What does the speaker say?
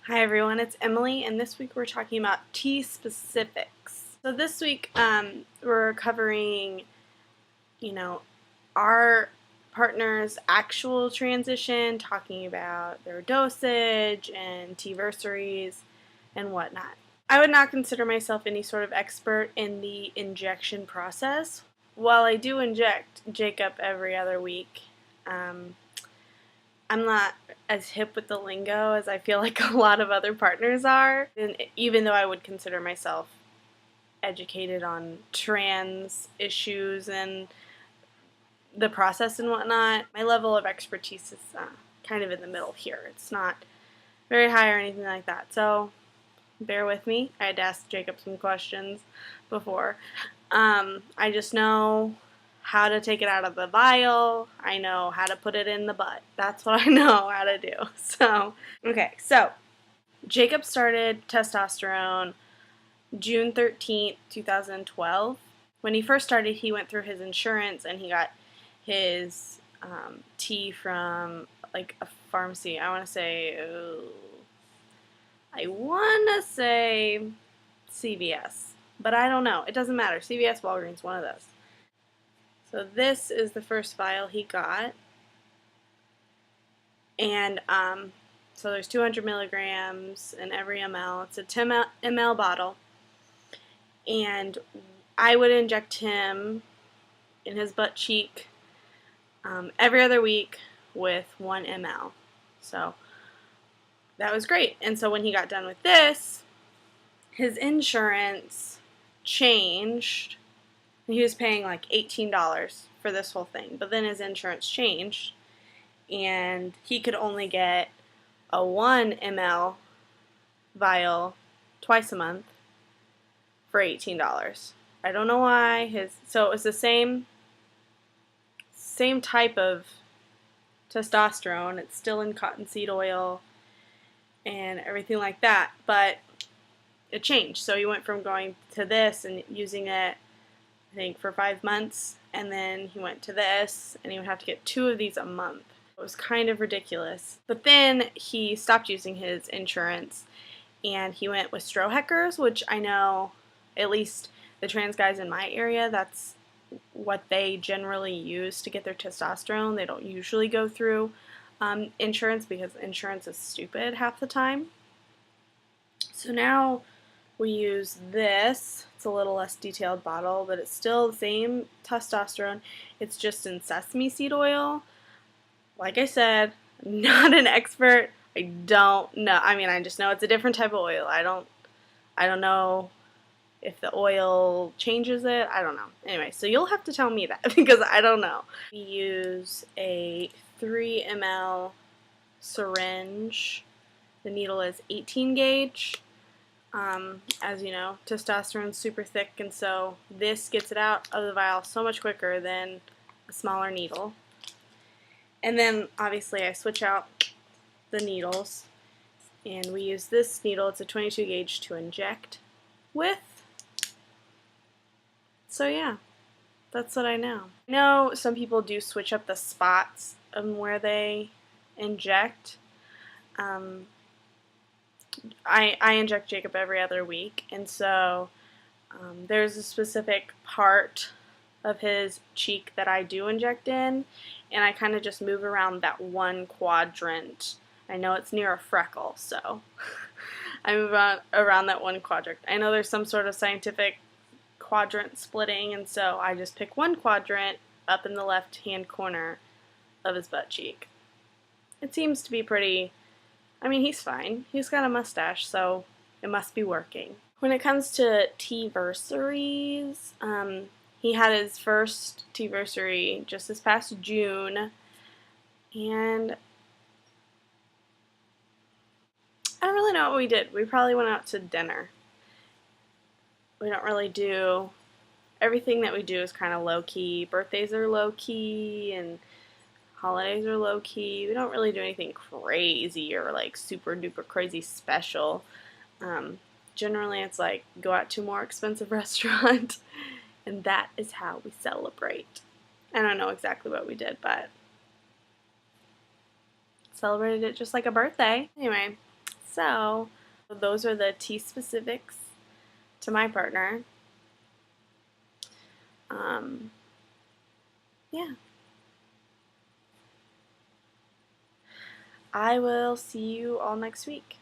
Hi everyone, it's Emily, and this week we're talking about tea specifics. So this week we're covering, our partner's actual transition, talking about their dosage and tea-versaries and whatnot. I would not consider myself any sort of expert in the injection process. While I do inject Jacob every other week, I'm not as hip with the lingo as I feel like a lot of other partners are. And even though I would consider myself educated on trans issues and the process and whatnot, my level of expertise is kind of in the middle here. It's not very high or anything like that. So bear with me. I had to ask Jacob some questions before. I just know how to take it out of the vial. I know how to put it in the butt. That's what I know how to do. So Jacob started testosterone June 13th, 2012. When he first started, he went through his insurance and he got his tea from like a pharmacy. I want to say CVS, but I don't know. It doesn't matter. CVS, Walgreens, one of those. So this is the first vial he got, and so there's 200 milligrams in every ml. It's a 10 ml bottle, and I would inject him in his butt cheek every other week with 1 ml. So that was great. And so when he got done with this, his insurance changed. He was paying like $18 for this whole thing, but then his insurance changed, and he could only get a 1 ml vial twice a month for $18. I don't know why. So it was the same type of testosterone. It's still in cottonseed oil and everything like that, but it changed. So he went from going to this and using it, I think, for 5 months, and then he went to this, and he would have to get 2 of these a month. It was kind of ridiculous. But then he stopped using his insurance, and he went with Strohecker's, which I know, at least the trans guys in my area, that's what they generally use to get their testosterone. They don't usually go through insurance because insurance is stupid half the time. So now we use this. It's a little less detailed bottle, but it's still the same testosterone. It's just in sesame seed oil. Like I said, not an expert. I don't know. I mean, I just know it's a different type of oil. I don't know if the oil changes it. I don't know. Anyway, so you'll have to tell me that because I don't know. We use a 3 ml syringe. The needle is 18 gauge. As you know, testosterone's super thick, and so this gets it out of the vial so much quicker than a smaller needle. And then obviously I switch out the needles, and we use this needle. It's a 22 gauge to inject with. So yeah, that's what I know. I know some people do switch up the spots of where they inject. I inject Jacob every other week, and so there's a specific part of his cheek that I do inject in, and I kind of just move around that one quadrant. I know it's near a freckle, so I move around that one quadrant. I know there's some sort of scientific quadrant splitting, and so I just pick one quadrant up in the left-hand corner of his butt cheek. It seems to be pretty. I mean, he's fine. He's got a mustache, so it must be working. When it comes to tea-versaries, he had his first tea-versary just this past June, and I don't really know what we did. We probably went out to dinner. We don't really do, everything that we do is kind of low-key. Birthdays are low-key, and holidays are low-key. We don't really do anything crazy or like super duper crazy special. Generally it's like go out to a more expensive restaurant, and that is how we celebrate. I don't know exactly what we did, but celebrated it just like a birthday. Anyway, So those are the tea specifics to my partner. Yeah. I will see you all next week.